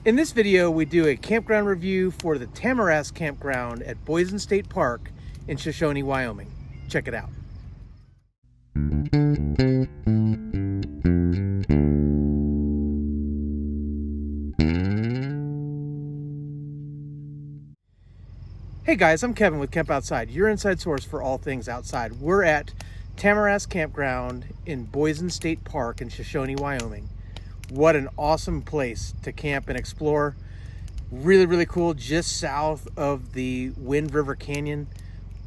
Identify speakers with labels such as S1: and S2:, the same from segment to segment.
S1: In this video, we do a campground review for the Tamarask Campground at Boysen State Park in Shoshone, Wyoming. Check it out. Hey guys, I'm Kevin with Camp Outside, your inside source for all things outside. We're at Tamarask Campground in Boysen State Park in Shoshone, Wyoming. What an awesome place to camp and explore. Really cool, just south of the Wind River Canyon.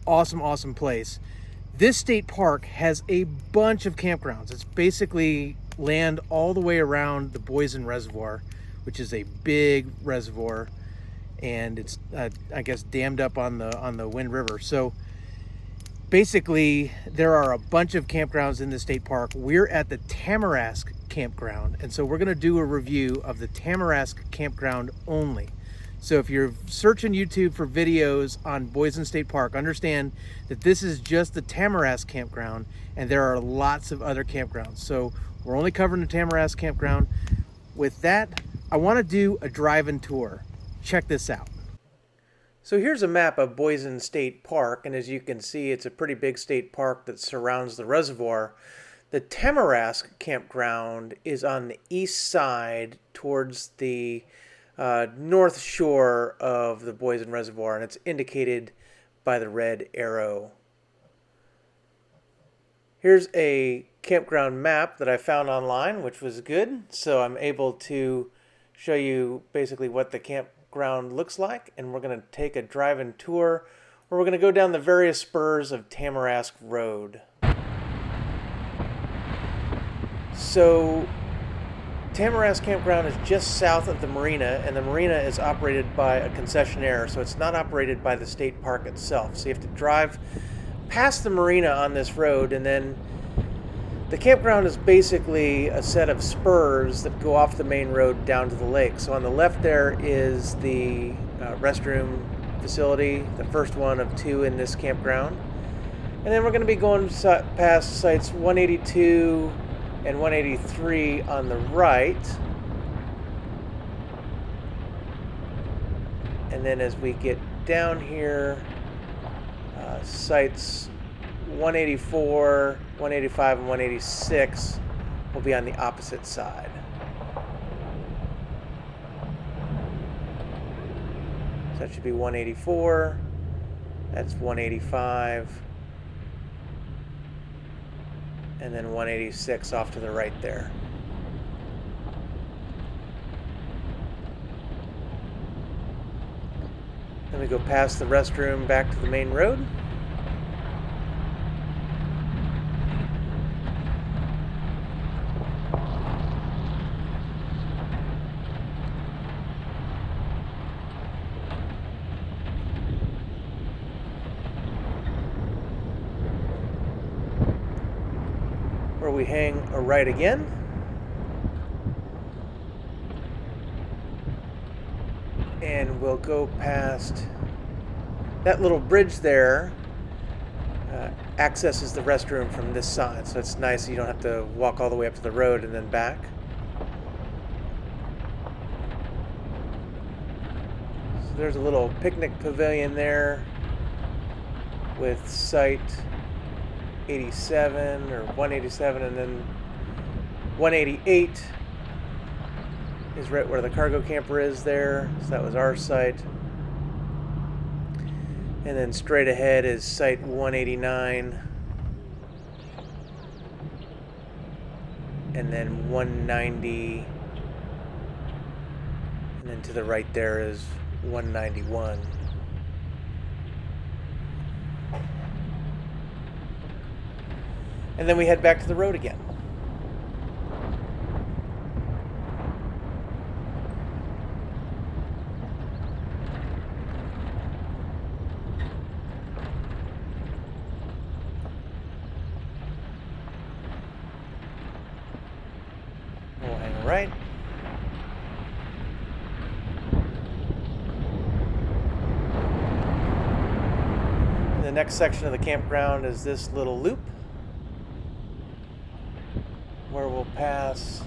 S1: Awesome place. This state park has a bunch of campgrounds. It's basically land all the way around the Boysen Reservoir, which is a big reservoir, and it's I guess dammed up on the Wind River. So basically there are a bunch of campgrounds in the state park. We're at the Tamarask Campground, and so we're going to do a review of the Tamarask Campground only. So if you're searching YouTube for videos on Boysen State Park, understand that this is just the Tamarask Campground, and there are lots of other campgrounds. So we're only covering the Tamarask Campground. With that, I want to do a drive-in tour. Check this out. So here's a map of Boysen State Park, and as you can see, it's a pretty big state park that surrounds the reservoir. The Tamarask Campground is on the east side towards the north shore of the Boysen Reservoir, and it's indicated by the red arrow. Here's a campground map that I found online, which was good, so I'm able to show you basically what the campground looks like, and we're going to take a drive-in tour where we're going to go down the various spurs of Tamarask Road. So Tamarask Campground is just south of the marina, and the marina is operated by a concessionaire, so it's not operated by the state park itself. So you have to drive past the marina on this road, and then the campground is basically a set of spurs that go off the main road down to the lake. So on the left there is the restroom facility, the first one of two in this campground. And then we're going to be going past sites 182 and 183 on the right. And then as we get down here, sites 184, 185, and 186 will be on the opposite side. So that should be 184, that's 185, and then 186 off to the right there. Then we go past the restroom back to the main road. Where we hang a right again. And we'll go past that little bridge there. Accesses the restroom from this side, so it's nice. You don't have to walk all the way up to the road and then back. So there's a little picnic pavilion there with site 87 or 187, and then 188 is right where the cargo camper is there. So that was our site. And then straight ahead is site 189. And then 190. And then to the right there is 191. And then we head back to the road again. We'll hang a right. And the next section of the campground is this little loop, where we'll pass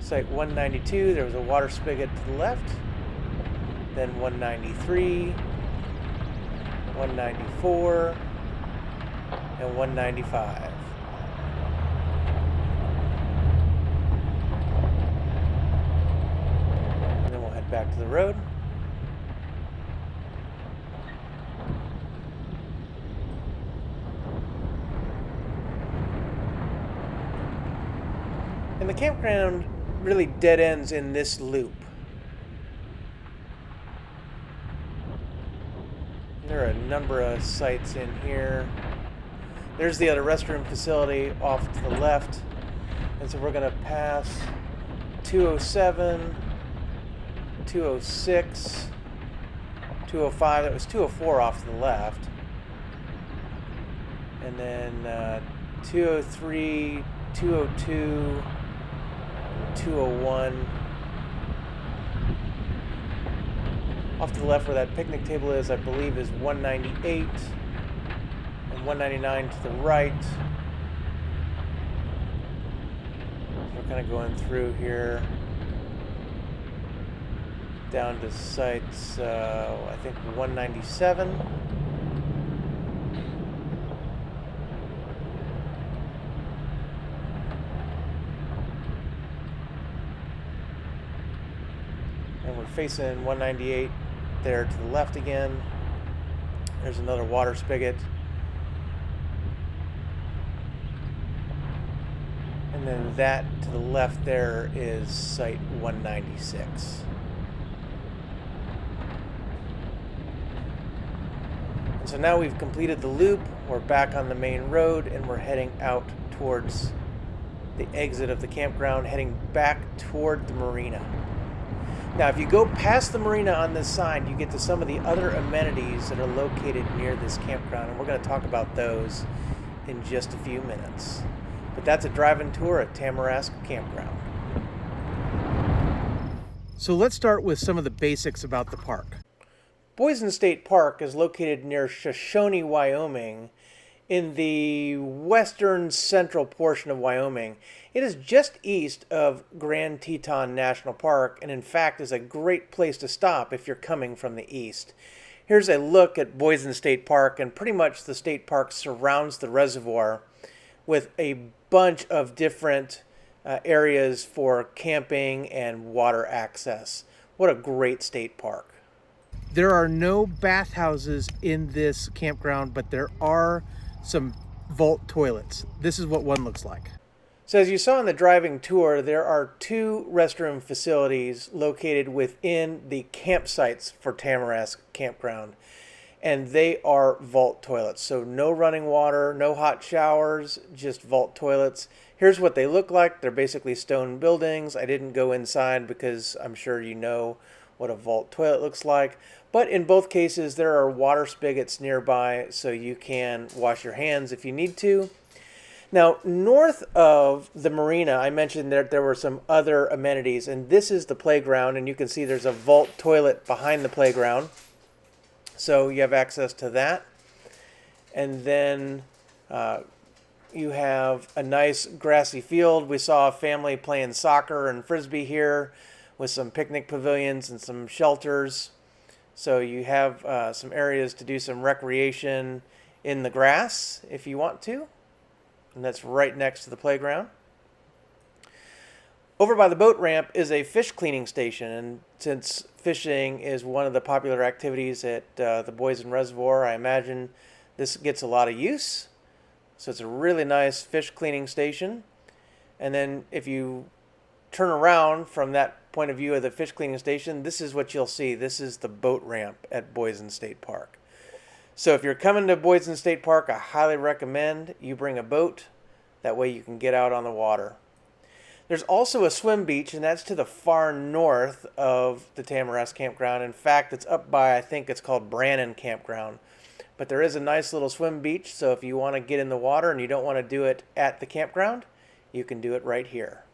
S1: Site 192, there was a water spigot to the left. Then 193, 194, and 195. And then we'll head back to the road. And the campground really dead ends in this loop. There are a number of sites in here. There's the other restroom facility off to the left. And so we're going to pass 207, 206, 205. That was 204 off to the left. And then 203, 202, 201. Off to the left where that picnic table is, I believe, is 198 and 199 to the right. We're kind of going through here down to sites, I think 197. And we're facing 198 there to the left again. There's another water spigot. And then that to the left there is site 196. And so now we've completed the loop. We're back on the main road and we're heading out towards the exit of the campground, heading back toward the marina. Now, if you go past the marina on this side, you get to some of the other amenities that are located near this campground, and we're going to talk about those in just a few minutes. But that's a drive-in tour at Tamarask Campground. So let's start with some of the basics about the park. Boysen State Park is located near Shoshone, Wyoming, in the western central portion of Wyoming. It is just east of Grand Teton National Park, and in fact is a great place to stop if you're coming from the east. Here's a look at Boysen State Park, and pretty much the state park surrounds the reservoir with a bunch of different areas for camping and water access. What a great state park. There are no bathhouses in this campground, but there are some vault toilets. This is what one looks like. So as you saw in the driving tour, there are two restroom facilities located within the campsites for Tamarask Campground. And they are vault toilets. So no running water, no hot showers, just vault toilets. Here's what they look like. They're basically stone buildings. I didn't go inside because I'm sure you know what a vault toilet looks like. But in both cases, there are water spigots nearby so you can wash your hands if you need to. Now, north of the marina, I mentioned that there were some other amenities, and this is the playground, and you can see there's a vault toilet behind the playground. So you have access to that. And then you have a nice grassy field. We saw a family playing soccer and frisbee here with some picnic pavilions and some shelters. So you have some areas to do some recreation in the grass if you want to. And that's right next to the playground. Over by the boat ramp is a fish cleaning station. And since fishing is one of the popular activities at the Boysen Reservoir, I imagine this gets a lot of use. So it's a really nice fish cleaning station. And then if you turn around from that point of view of the fish cleaning station, this is what you'll see. This is the boat ramp at Boysen State Park. So if you're coming to Boysen State Park, I highly recommend you bring a boat. That way you can get out on the water. There's also a swim beach, and that's to the far north of the Tamarask Campground. In fact, it's up by, I think it's called Brannan Campground. But there is a nice little swim beach, so if you want to get in the water and you don't want to do it at the campground, you can do it right here.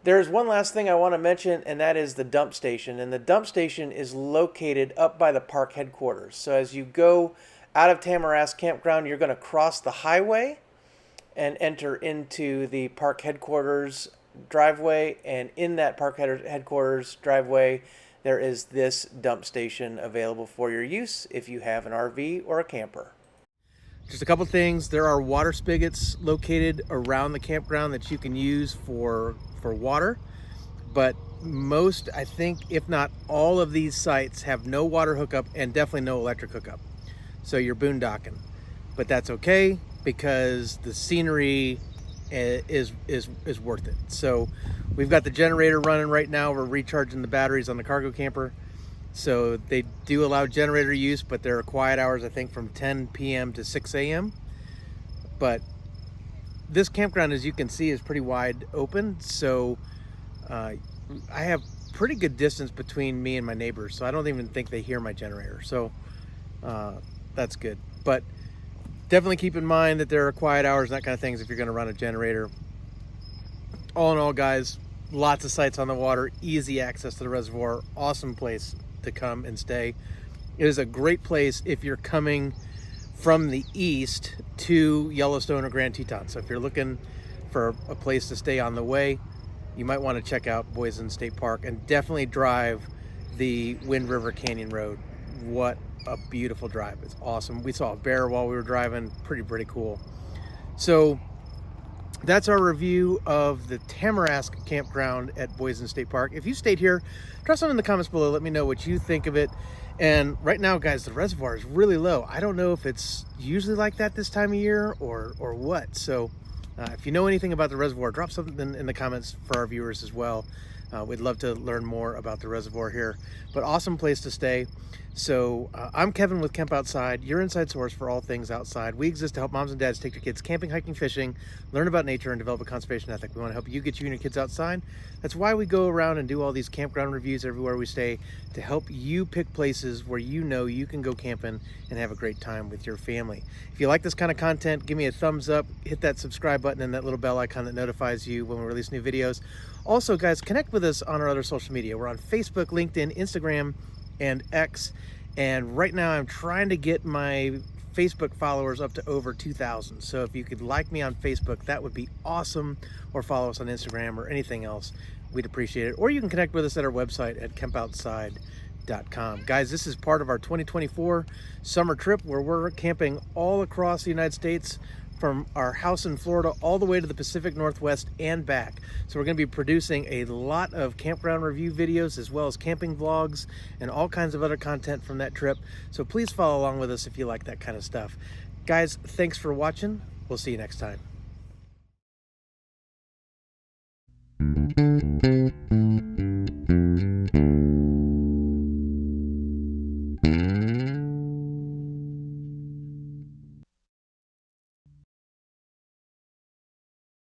S1: There's one last thing I want to mention, and that is the dump station. And the dump station is located up by the park headquarters. So as you go out of Tamarask Campground, you're going to cross the highway and enter into the park headquarters driveway, and in that park headquarters driveway, there is this dump station available for your use if you have an RV or a camper. Just a couple things. There are water spigots located around the campground that you can use for water, but most, I think, if not all of these sites have no water hookup and definitely no electric hookup. So you're boondocking, but that's okay because the scenery is worth it. So we've got the generator running right now. We're recharging the batteries on the cargo camper. So they do allow generator use, but there are quiet hours, I think, from 10 p.m. to 6 a.m. But this campground, as you can see, is pretty wide open. So I have pretty good distance between me and my neighbors. So I don't even think they hear my generator. So that's good. But definitely keep in mind that there are quiet hours and that kind of things if you're going to run a generator. All in all, guys, lots of sites on the water, easy access to the reservoir, awesome place to come and stay. It is a great place if you're coming from the east to Yellowstone or Grand Teton. So if you're looking for a place to stay on the way, you might want to check out Boysen State Park and definitely drive the Wind River Canyon Road. What a beautiful drive. It's awesome. We saw a bear while we were driving. Pretty cool. So that's our review of the Tamarask Campground at Boysen State Park. If you stayed here, drop something in the comments below. Let me know what you think of it. And right now, guys, the reservoir is really low. I don't know if it's usually like that this time of year or what. So if you know anything about the reservoir, drop something in the comments for our viewers as well. We'd love to learn more about the reservoir here, but awesome place to stay. So I'm Kevin with Camp Outside, your inside source for all things outside. We exist to help moms and dads take their kids camping, hiking, fishing, learn about nature, and develop a conservation ethic. We want to help you get you and your kids outside. That's why we go around and do all these campground reviews everywhere we stay, to help you pick places where you know you can go camping and have a great time with your family. If you like this kind of content, give me a thumbs up, hit that subscribe button and that little bell icon that notifies you when we release new videos. Also, guys, connect with us on our other social media. We're on Facebook, LinkedIn, Instagram, and X. And right now I'm trying to get my Facebook followers up to over 2,000. So if you could like me on Facebook, that would be awesome. Or follow us on Instagram or anything else. We'd appreciate it. Or you can connect with us at our website at campoutside.com. Guys, this is part of our 2024 summer trip where we're camping all across the United States, from our house in Florida all the way to the Pacific Northwest and back. So we're going to be producing a lot of campground review videos as well as camping vlogs and all kinds of other content from that trip. So please follow along with us if you like that kind of stuff. Guys, thanks for watching. We'll see you next time.